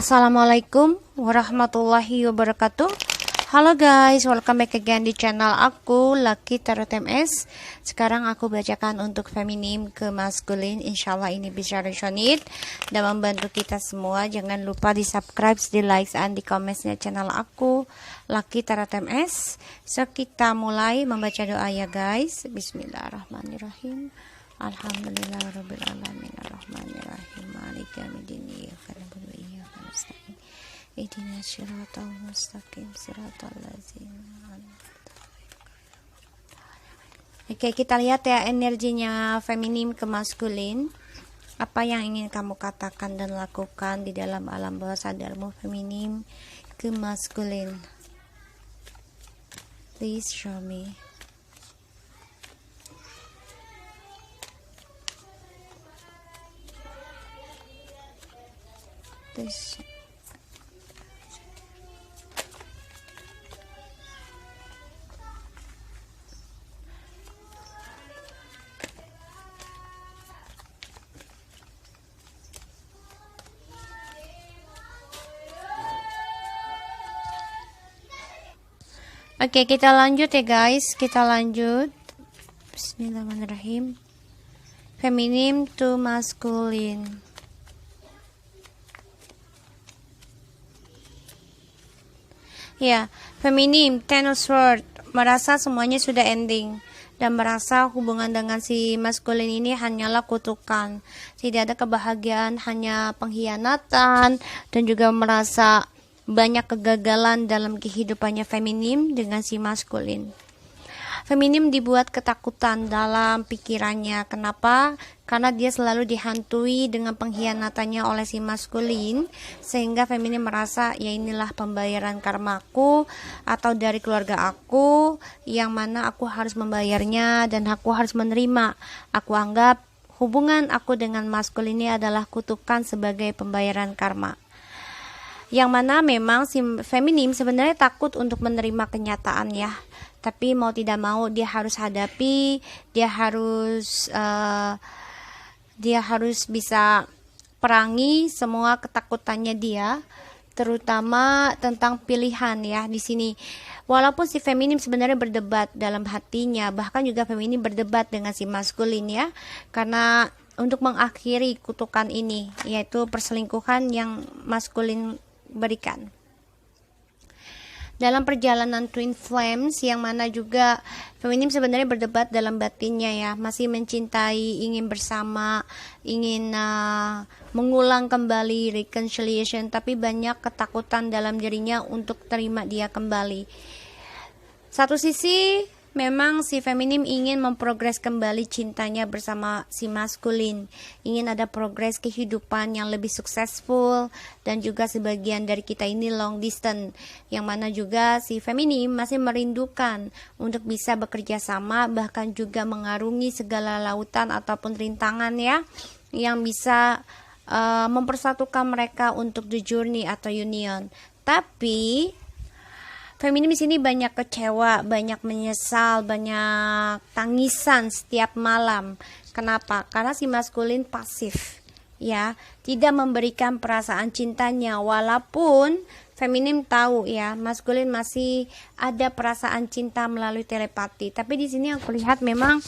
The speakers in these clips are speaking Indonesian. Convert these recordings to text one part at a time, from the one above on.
Assalamualaikum warahmatullahi wabarakatuh. Halo guys, welcome back again di channel aku, Lucky Tarot MS. Sekarang aku bacakan untuk feminim ke maskulin. Insyaallah ini bisa resonate dan membantu kita semua. Jangan lupa di subscribe, di like, dan di komennya channel aku, Lucky Tarot MS. So kita mulai membaca doa ya guys. Bismillahirrahmanirrahim. Alhamdulillahirabbil alamin arrahmanirrahim maliki yaumiddin iyyaka na'budu wa iyyaka nasta'in ihdinas siratal mustaqim siratal ladzina. Oke, kita lihat ya energinya feminim ke maskulin. Apa yang ingin kamu katakan dan lakukan di dalam alam bawah sadarmu feminim ke maskulin. Please show me. This. Oke, kita lanjut ya guys. Kita lanjut. Bismillahirrahmanirrahim. Feminim to masculine. Ya, feminim, Ten of Swords, merasa semuanya sudah ending dan merasa hubungan dengan si maskulin ini hanyalah kutukan. Tidak ada kebahagiaan, hanya pengkhianatan, dan juga merasa banyak kegagalan dalam kehidupannya feminim dengan si maskulin. Feminim dibuat ketakutan dalam pikirannya. Kenapa? Karena dia selalu dihantui dengan pengkhianatannya oleh si maskulin, sehingga feminim merasa ya inilah pembayaran karmaku atau dari keluarga aku, yang mana aku harus membayarnya dan aku harus menerima. Aku anggap hubungan aku dengan maskulin ini adalah kutukan sebagai pembayaran karma. Yang mana memang si feminim sebenarnya takut untuk menerima kenyataan ya. Tapi mau tidak mau dia harus hadapi, dia harus bisa perangi semua ketakutannya dia, terutama tentang pilihan ya di sini. Walaupun si feminim sebenarnya berdebat dalam hatinya, bahkan juga feminim berdebat dengan si maskulin ya, karena untuk mengakhiri kutukan ini, yaitu perselingkuhan yang maskulin berikan. Dalam perjalanan Twin Flames, yang mana juga feminim sebenarnya berdebat dalam batinnya ya, masih mencintai, ingin bersama, ingin mengulang kembali reconciliation, tapi banyak ketakutan dalam dirinya untuk terima dia kembali. Satu sisi memang si feminim ingin memprogres kembali cintanya bersama si maskulin, ingin ada progres kehidupan yang lebih successful, dan juga sebagian dari kita ini long distance, yang mana juga si feminim masih merindukan untuk bisa bekerja sama, bahkan juga mengarungi segala lautan ataupun rintangan ya, yang bisa mempersatukan mereka untuk the journey atau union. Tapi feminim di sini banyak kecewa, banyak menyesal, banyak tangisan setiap malam. Kenapa? Karena si maskulin pasif, ya, tidak memberikan perasaan cintanya. Walaupun feminim tahu ya, maskulin masih ada perasaan cinta melalui telepati. Tapi di sini aku lihat memang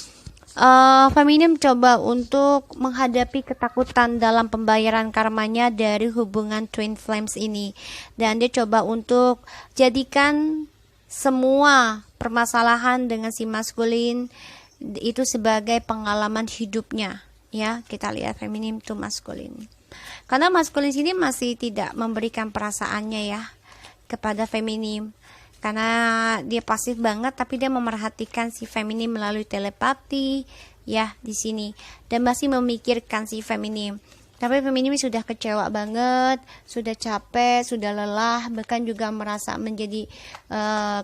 feminim coba untuk menghadapi ketakutan dalam pembayaran karmanya dari hubungan Twin Flames ini, dan dia coba untuk jadikan semua permasalahan dengan si maskulin itu sebagai pengalaman hidupnya ya. Kita lihat feminim to maskulin, karena maskulin sini masih tidak memberikan perasaannya ya kepada feminim, karena dia pasif banget, tapi dia memerhatikan si feminim melalui telepati ya di sini, dan masih memikirkan si feminim. Tapi feminim sudah kecewa banget, sudah capek, sudah lelah, bahkan juga merasa menjadi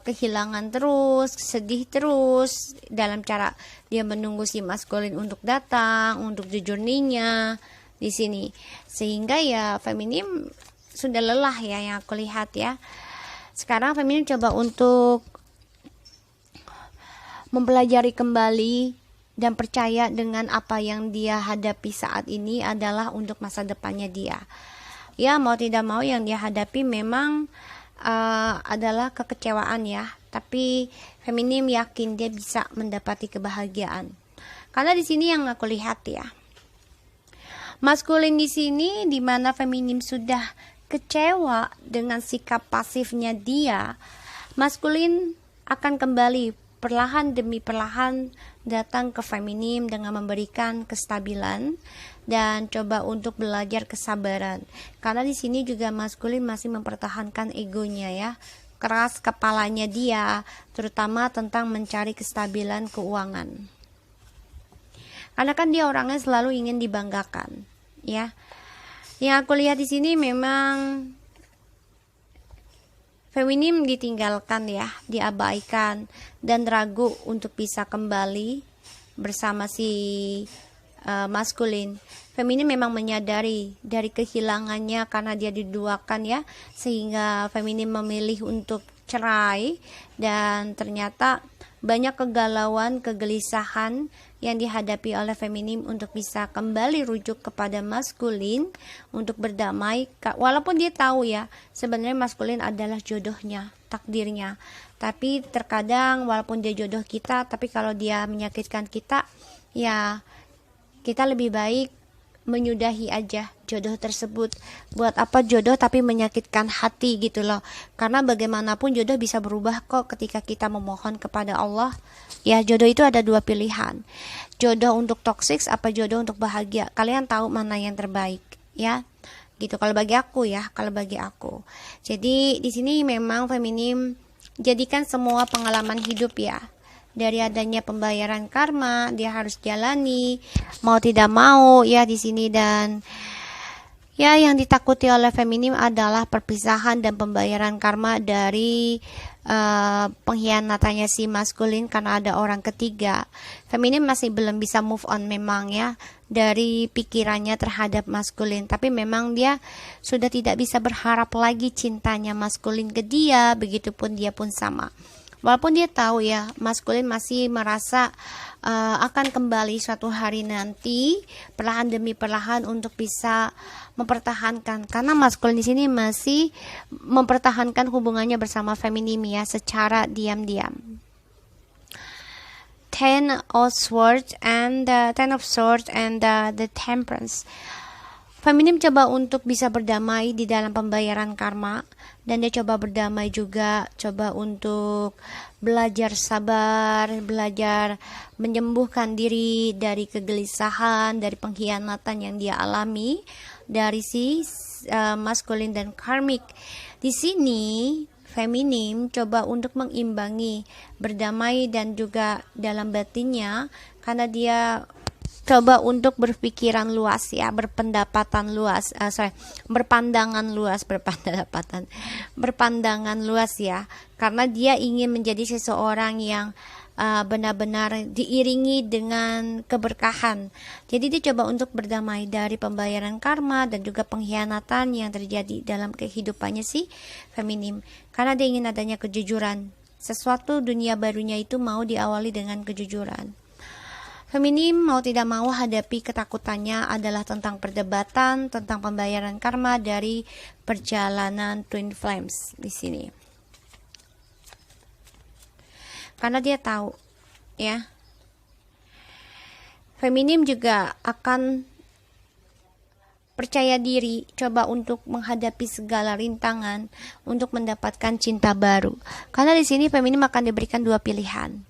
kehilangan terus, sedih terus dalam cara dia menunggu si maskulin untuk datang, untuk the journey-nya di sini. Sehingga ya feminim sudah lelah ya, yang aku lihat ya. Sekarang feminim coba untuk mempelajari kembali dan percaya dengan apa yang dia hadapi saat ini adalah untuk masa depannya dia. ya mau tidak mau yang dia hadapi memang adalah kekecewaan ya. Tapi feminim yakin dia bisa mendapati kebahagiaan. Karena di sini yang aku lihat ya, maskulin di sini di mana feminim sudah kecewa dengan sikap pasifnya dia, maskulin akan kembali perlahan demi perlahan datang ke feminim dengan memberikan kestabilan dan coba untuk belajar kesabaran. Karena di sini juga maskulin masih mempertahankan egonya ya, keras kepalanya dia, terutama tentang mencari kestabilan keuangan. Karena kan dia orangnya selalu ingin dibanggakan, ya. Yang aku lihat di sini memang feminim ditinggalkan ya, diabaikan dan ragu untuk bisa kembali bersama si maskulin. Feminim memang menyadari dari kehilangannya karena dia diduakan ya, sehingga feminim memilih untuk cerai dan ternyata banyak kegalauan, kegelisahan yang dihadapi oleh feminim untuk bisa kembali rujuk kepada maskulin untuk berdamai, walaupun dia tahu ya sebenarnya maskulin adalah jodohnya, takdirnya. Tapi terkadang walaupun dia jodoh kita, tapi kalau dia menyakitkan kita, ya kita lebih baik menyudahi aja jodoh tersebut. Buat apa jodoh tapi menyakitkan hati gitu loh. Karena bagaimanapun jodoh bisa berubah kok ketika kita memohon kepada Allah. Ya, jodoh itu ada dua pilihan. Jodoh untuk toksik apa jodoh untuk bahagia. Kalian tahu mana yang terbaik, ya. Gitu kalau bagi aku ya, kalau bagi aku. Jadi di sini memang feminim jadikan semua pengalaman hidup ya. Dari adanya pembayaran karma, dia harus jalani mau tidak mau ya di sini. Dan ya yang ditakuti oleh feminim adalah perpisahan dan pembayaran karma dari pengkhianatannya si maskulin karena ada orang ketiga. Feminim masih belum bisa move on memang ya dari pikirannya terhadap maskulin, tapi memang dia sudah tidak bisa berharap lagi cintanya maskulin ke dia, begitupun dia pun sama. Walaupun dia tahu ya maskulin masih merasa akan kembali suatu hari nanti perlahan demi perlahan untuk bisa mempertahankan, karena maskulin di sini masih mempertahankan hubungannya bersama feminim ya secara diam-diam. Ten of Swords and Ten of Swords and the Temperance. Feminim coba untuk bisa berdamai di dalam pembayaran karma, dan dia coba berdamai juga, coba untuk belajar sabar, belajar menyembuhkan diri dari kegelisahan, dari pengkhianatan yang dia alami dari si maskulin dan karmik. Di sini feminim coba untuk mengimbangi, berdamai dan juga dalam batinnya, karena dia coba untuk berpikiran luas ya, berpandangan luas ya, karena dia ingin menjadi seseorang yang benar-benar diiringi dengan keberkahan. Jadi dia coba untuk berdamai dari pembayaran karma dan juga pengkhianatan yang terjadi dalam kehidupannya si feminim, karena dia ingin adanya kejujuran. Sesuatu dunia barunya itu mau diawali dengan kejujuran. Feminim mau tidak mau hadapi ketakutannya adalah tentang perdebatan, tentang pembayaran karma dari perjalanan Twin Flames di sini. Karena dia tahu, ya, feminim juga akan percaya diri, coba untuk menghadapi segala rintangan untuk mendapatkan cinta baru. Karena di sini feminim akan diberikan dua pilihan.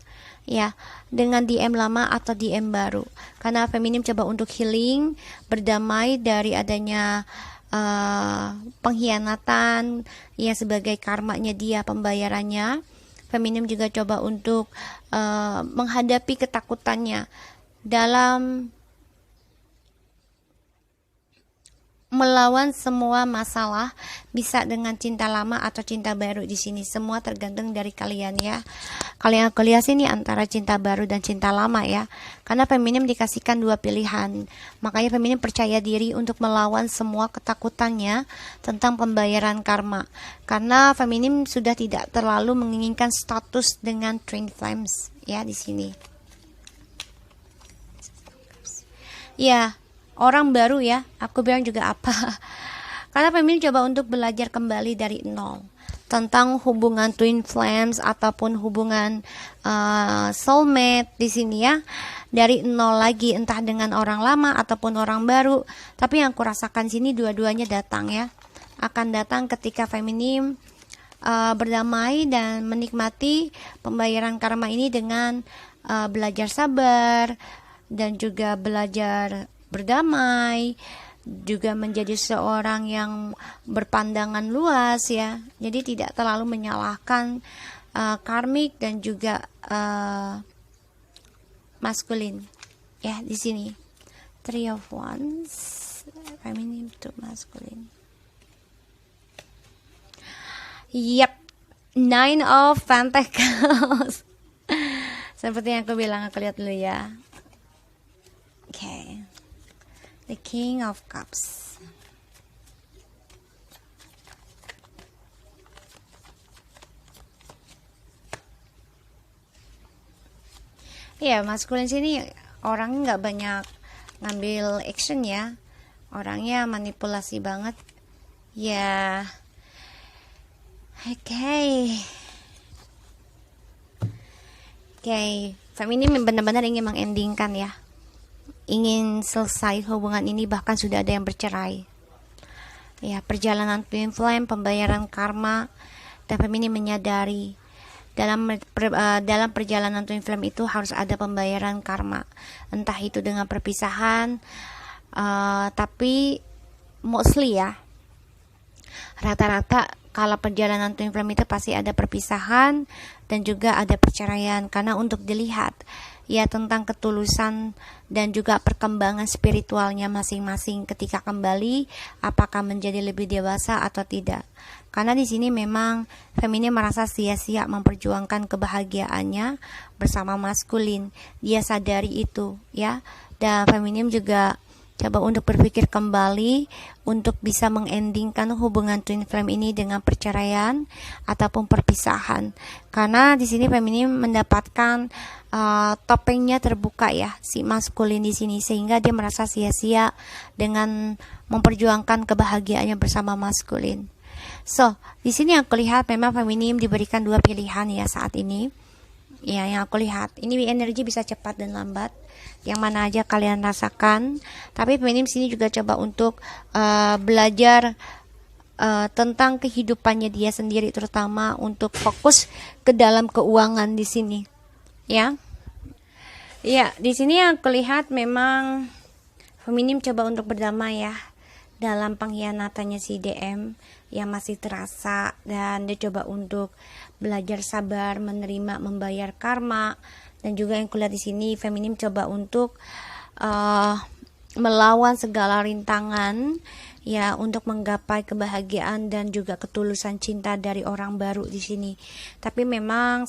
Ya, dengan DM lama atau DM baru. Karena feminim coba untuk healing, berdamai dari adanya pengkhianatan yang sebagai karmanya dia, pembayarannya. Feminim juga coba untuk menghadapi ketakutannya dalam melawan semua masalah, bisa dengan cinta lama atau cinta baru. Di sini semua tergantung dari kalian ya. Kalian aku lihat sini antara cinta baru dan cinta lama ya. Karena feminim dikasihkan dua pilihan. Makanya feminim percaya diri untuk melawan semua ketakutannya tentang pembayaran karma. Karena feminim sudah tidak terlalu menginginkan status dengan Twin Flames ya di sini. Ya, orang baru ya, aku bilang juga apa. Karena feminin coba untuk belajar kembali dari nol tentang hubungan twin flames ataupun hubungan soulmate di sini ya, dari nol lagi, entah dengan orang lama ataupun orang baru. Tapi yang aku rasakan sini dua-duanya datang ya, akan datang ketika feminim berdamai dan menikmati pembayaran karma ini dengan belajar sabar dan juga belajar berdamai, juga menjadi seorang yang berpandangan luas ya. Jadi tidak terlalu menyalahkan karmik dan juga maskulin. Ya, di sini Three of Wands, feminine to masculine. Yep, Nine of Pentacles. Seperti yang aku bilang, aku lihat dulu ya. Okay. The King of Cups. Ya, maskulin sini orangnya nggak banyak ngambil action ya. Orangnya manipulasi banget. Ya. Oke. Feminim benar-benar ingin mengendingkan ya. Ingin selesai hubungan ini, bahkan sudah ada yang bercerai. Ya, perjalanan twin flame, pembayaran karma, dan feminim menyadari dalam perjalanan twin flame itu harus ada pembayaran karma. Entah itu dengan perpisahan, tapi mostly ya, rata-rata kalau perjalanan twin flame itu pasti ada perpisahan dan juga ada perceraian, karena untuk dilihat ya tentang ketulusan dan juga perkembangan spiritualnya masing-masing ketika kembali, apakah menjadi lebih dewasa atau tidak. Karena di sini memang feminim merasa sia-sia memperjuangkan kebahagiaannya bersama maskulin. Dia sadari itu ya. Dan feminim juga coba untuk berpikir kembali untuk bisa mengendingkan hubungan twin flame ini dengan perceraian ataupun perpisahan. Karena di sini feminim mendapatkan topengnya terbuka ya, si maskulin di sini, sehingga dia merasa sia-sia dengan memperjuangkan kebahagiaannya bersama maskulin. So, di sini aku lihat memang feminim diberikan dua pilihan ya saat ini. Ya, yang aku lihat ini energi bisa cepat dan lambat, yang mana aja kalian rasakan. Tapi feminim sini juga coba untuk belajar tentang kehidupannya dia sendiri, terutama untuk fokus ke dalam keuangan di sini. Ya, di sini aku lihat memang feminim coba untuk berdamai ya dalam pengkhianatannya si DM yang masih terasa, dan dia coba untuk belajar sabar, menerima, membayar karma. Dan juga yang kulihat di sini feminim coba untuk melawan segala rintangan ya untuk menggapai kebahagiaan dan juga ketulusan cinta dari orang baru di sini. Tapi memang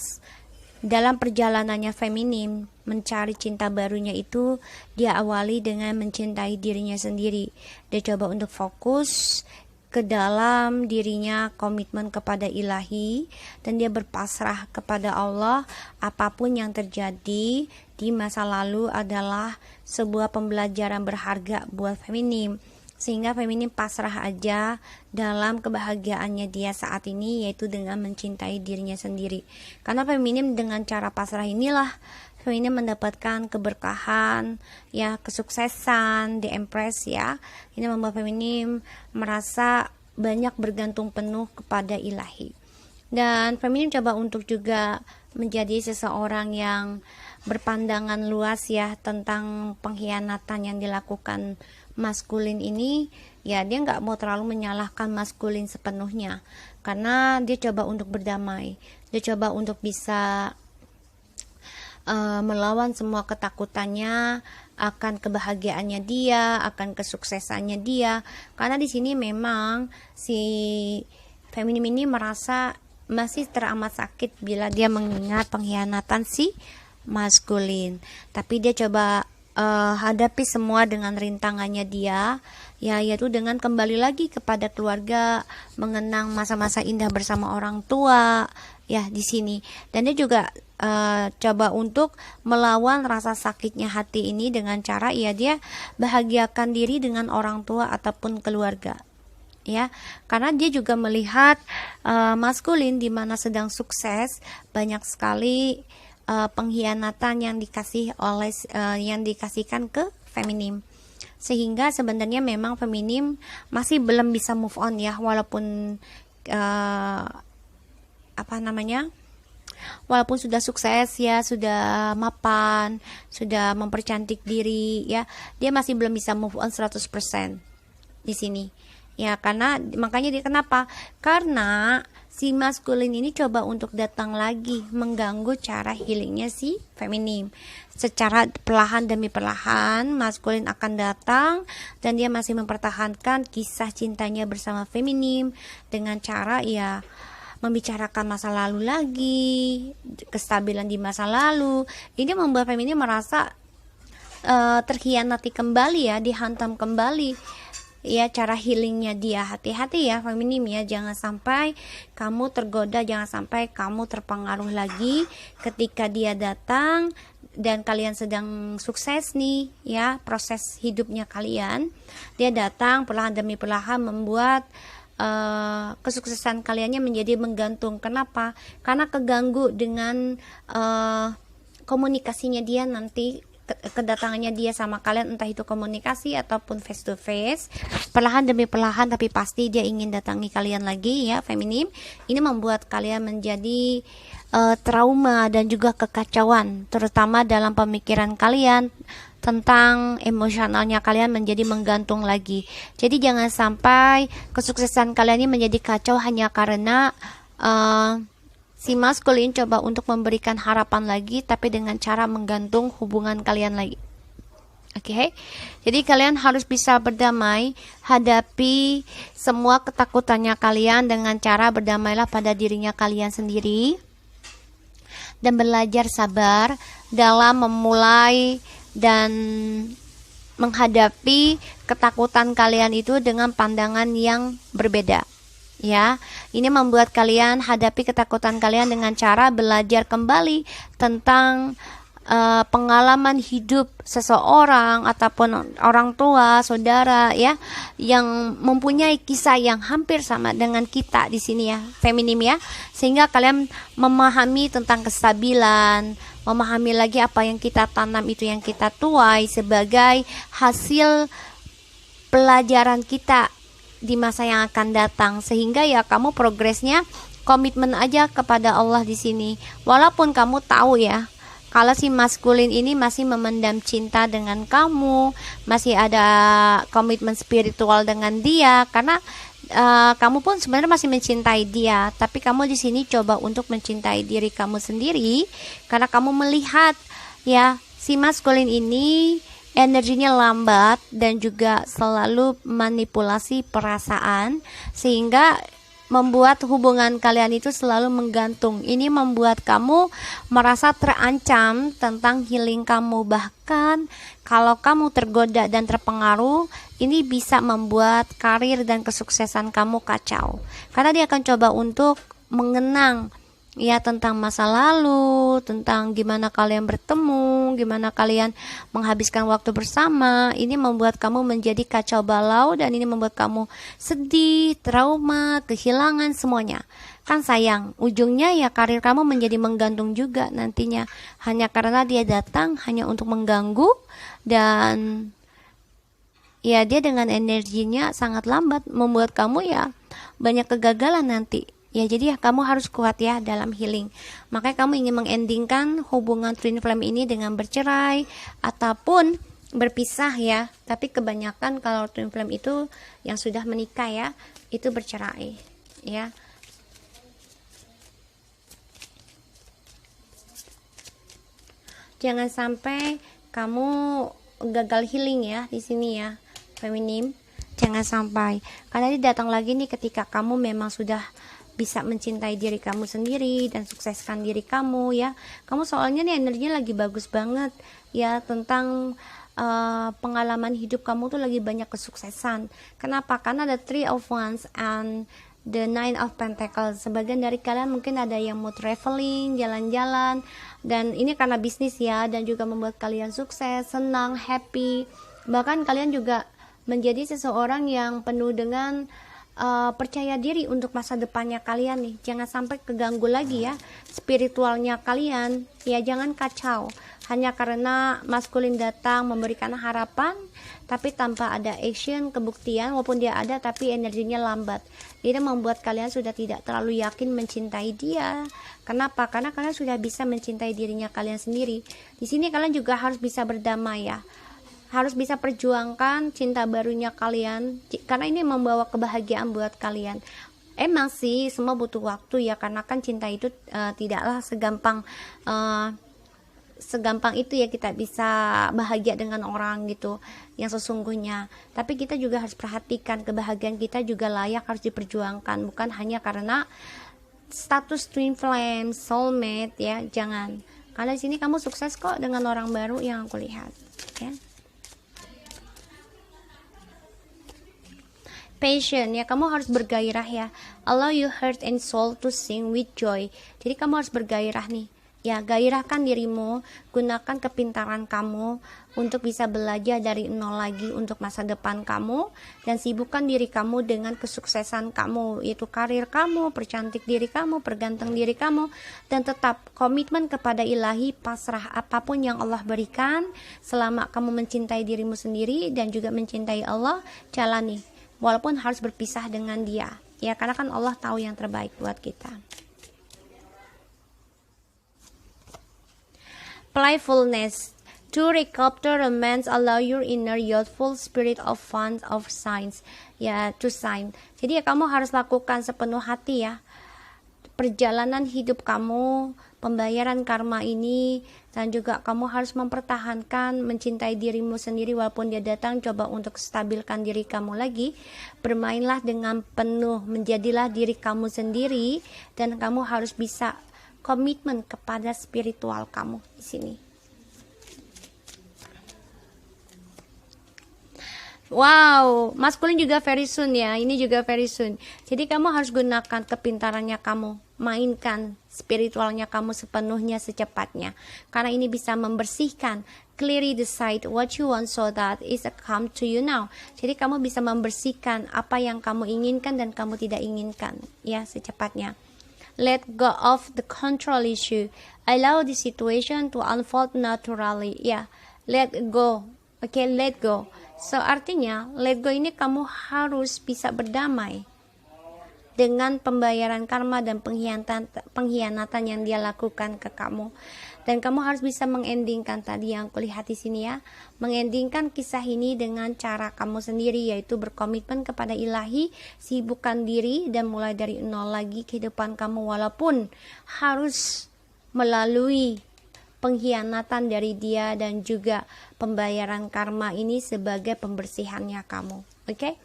dalam perjalanannya feminim mencari cinta barunya itu, dia awali dengan mencintai dirinya sendiri. Dia coba untuk fokus ke dalam dirinya, komitmen kepada ilahi, dan dia berpasrah kepada Allah. Apapun yang terjadi di masa lalu adalah sebuah pembelajaran berharga buat feminim, sehingga feminim pasrah aja dalam kebahagiaannya dia saat ini, yaitu dengan mencintai dirinya sendiri. Karena feminim dengan cara pasrah inilah feminim mendapatkan keberkahan ya, kesuksesan, the Empress ya. Ini membuat feminim merasa banyak bergantung penuh kepada ilahi. Dan feminim coba untuk juga menjadi seseorang yang berpandangan luas ya tentang pengkhianatan yang dilakukan maskulin ini. Ya, dia nggak mau terlalu menyalahkan maskulin sepenuhnya, karena dia coba untuk berdamai. Dia coba untuk bisa melawan semua ketakutannya akan kebahagiaannya dia, akan kesuksesannya dia. Karena di sini memang si feminim ini merasa masih teramat sakit bila dia mengingat pengkhianatan si maskulin. Tapi dia coba hadapi semua dengan rintangannya dia, ya, yaitu dengan kembali lagi kepada keluarga, mengenang masa-masa indah bersama orang tua ya di sini. Dan dia juga coba untuk melawan rasa sakitnya hati ini dengan cara ya dia bahagiakan diri dengan orang tua ataupun keluarga ya, karena dia juga melihat maskulin di mana sedang sukses, banyak sekali pengkhianatan yang yang dikasihkan ke feminim, sehingga sebenarnya memang feminim masih belum bisa move on ya, walaupun walaupun sudah sukses ya, sudah mapan, sudah mempercantik diri ya, dia masih belum bisa move on 100% di sini. Ya, karena makanya dia kenapa? Karena si maskulin ini coba untuk datang lagi mengganggu cara healingnya si feminim. Secara perlahan demi perlahan maskulin akan datang dan dia masih mempertahankan kisah cintanya bersama feminim dengan cara ya membicarakan masa lalu lagi, kestabilan di masa lalu. Ini membuat feminim merasa terkhianati kembali ya, dihantam kembali ya cara healingnya dia. Hati-hati ya feminim ya, jangan sampai kamu tergoda, jangan sampai kamu terpengaruh lagi ketika dia datang dan kalian sedang sukses nih ya, proses hidupnya kalian. Dia datang perlahan demi perlahan membuat kesuksesan kaliannya menjadi menggantung. Kenapa? Karena keganggu dengan komunikasinya dia nanti, kedatangannya dia sama kalian, entah itu komunikasi ataupun face to face, perlahan demi perlahan tapi pasti dia ingin datangi kalian lagi ya feminim. Ini membuat kalian menjadi trauma dan juga kekacauan, terutama dalam pemikiran kalian tentang emosionalnya kalian menjadi menggantung lagi. Jadi jangan sampai kesuksesan kalian ini menjadi kacau hanya karena si maskulin coba untuk memberikan harapan lagi, tapi dengan cara menggantung hubungan kalian lagi. Oke, jadi kalian harus bisa berdamai, hadapi semua ketakutannya kalian dengan cara berdamailah pada dirinya kalian sendiri dan belajar sabar dalam memulai dan menghadapi ketakutan kalian itu dengan pandangan yang berbeda. Ya, ini membuat kalian hadapi ketakutan kalian dengan cara belajar kembali tentang pengalaman hidup seseorang ataupun orang tua, saudara ya, yang mempunyai kisah yang hampir sama dengan kita di sini ya, feminim ya, sehingga kalian memahami tentang kestabilan, memahami lagi apa yang kita tanam itu yang kita tuai sebagai hasil pelajaran kita di masa yang akan datang, sehingga ya kamu progresnya komitmen aja kepada Allah di sini. Walaupun kamu tahu ya kalau si maskulin ini masih memendam cinta dengan kamu, masih ada komitmen spiritual dengan dia, karena kamu pun sebenarnya masih mencintai dia, tapi kamu di sini coba untuk mencintai diri kamu sendiri, karena kamu melihat ya si maskulin ini energinya lambat dan juga selalu manipulasi perasaan, sehingga membuat hubungan kalian itu selalu menggantung. Ini membuat kamu merasa terancam tentang healing kamu. Bahkan kalau kamu tergoda dan terpengaruh, ini bisa membuat karir dan kesuksesan kamu kacau. Karena dia akan coba untuk mengenang ya tentang masa lalu, tentang gimana kalian bertemu, gimana kalian menghabiskan waktu bersama. Ini membuat kamu menjadi kacau balau dan ini membuat kamu sedih, trauma, kehilangan semuanya. Kan sayang, ujungnya ya karir kamu menjadi menggantung juga nantinya, hanya karena dia datang hanya untuk mengganggu dan ya dia dengan energinya sangat lambat membuat kamu ya banyak kegagalan nanti. Ya jadi ya kamu harus kuat ya dalam healing. Makanya kamu ingin mengendingkan hubungan twin flame ini dengan bercerai ataupun berpisah ya. Tapi kebanyakan kalau twin flame itu yang sudah menikah ya, itu bercerai ya. Jangan sampai kamu gagal healing ya di sini ya, feminim. Jangan sampai, karena dia datang lagi nih ketika kamu memang sudah bisa mencintai diri kamu sendiri dan sukseskan diri kamu ya. Kamu soalnya nih energinya lagi bagus banget ya, tentang pengalaman hidup kamu tuh lagi banyak kesuksesan. Kenapa? Karena ada Three of Wands and the Nine of Pentacles. Sebagian dari kalian mungkin ada yang mau traveling, jalan-jalan, dan ini karena bisnis ya, dan juga membuat kalian sukses, senang, happy. Bahkan kalian juga menjadi seseorang yang penuh dengan percaya diri untuk masa depannya kalian nih. Jangan sampai keganggu lagi ya spiritualnya kalian. Ya jangan kacau hanya karena maskulin datang memberikan harapan tapi tanpa ada action, kebuktian, walaupun dia ada tapi energinya lambat. Ini membuat kalian sudah tidak terlalu yakin mencintai dia. Kenapa? Karena kalian sudah bisa mencintai dirinya kalian sendiri. Di sini kalian juga harus bisa berdamai ya. Harus bisa perjuangkan cinta barunya kalian karena ini membawa kebahagiaan buat kalian. Emang sih semua butuh waktu ya, karena kan cinta itu tidaklah segampang itu ya kita bisa bahagia dengan orang gitu yang sesungguhnya. Tapi kita juga harus perhatikan kebahagiaan kita juga layak harus diperjuangkan, bukan hanya karena status twin flame, soulmate ya, jangan. Karena di sini kamu sukses kok dengan orang baru yang aku lihat ya. Passion ya, kamu harus bergairah ya. Allow your heart and soul to sing with joy. Jadi kamu harus bergairah nih. Ya, gairahkan dirimu, gunakan kepintaran kamu untuk bisa belajar dari nol lagi untuk masa depan kamu, dan sibukkan diri kamu dengan kesuksesan kamu, yaitu karir kamu, percantik diri kamu, perganteng diri kamu, dan tetap komitmen kepada ilahi, pasrah apapun yang Allah berikan. Selama kamu mencintai dirimu sendiri dan juga mencintai Allah, jalani. Walaupun harus berpisah dengan dia ya, karena kan Allah tahu yang terbaik buat kita. Playfulness. To recapture romance, allow your inner youthful spirit of fun of signs ya, to sign. Jadi ya kamu harus lakukan sepenuh hati ya perjalanan hidup kamu, pembayaran karma ini, dan juga kamu harus mempertahankan mencintai dirimu sendiri walaupun dia datang coba untuk stabilkan diri kamu lagi. Bermainlah dengan penuh, menjadilah diri kamu sendiri, dan kamu harus bisa komitmen kepada spiritual kamu di sini. Wow, maskulin juga very soon ya. Ini juga very soon. Jadi kamu harus gunakan kepintarannya kamu, mainkan spiritualnya kamu sepenuhnya secepatnya. Karena ini bisa membersihkan, clearly decide what you want so that it come to you now. Jadi kamu bisa membersihkan apa yang kamu inginkan dan kamu tidak inginkan ya secepatnya. Let go of the control issue. Allow the situation to unfold naturally. Ya, let go. Oke, let go. So artinya let go ini kamu harus bisa berdamai dengan pembayaran karma dan pengkhianatan yang dia lakukan ke kamu. Dan kamu harus bisa mengendingkan tadi yang aku lihat di sini ya, mengendingkan kisah ini dengan cara kamu sendiri, yaitu berkomitmen kepada ilahi, sibukkan diri dan mulai dari nol lagi kehidupan kamu, walaupun harus melalui pengkhianatan dari dia dan juga pembayaran karma ini sebagai pembersihannya kamu. Oke?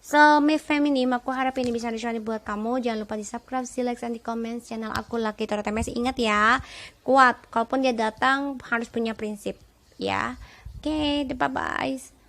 So, my feminim, aku harap ini bisa disyari buat kamu. Jangan lupa di subscribe, di like, dan di comment channel aku Lucky Tarot TMS. Ingat ya, kuat. Kalaupun dia datang harus punya prinsip. Ya, oke, bye-bye.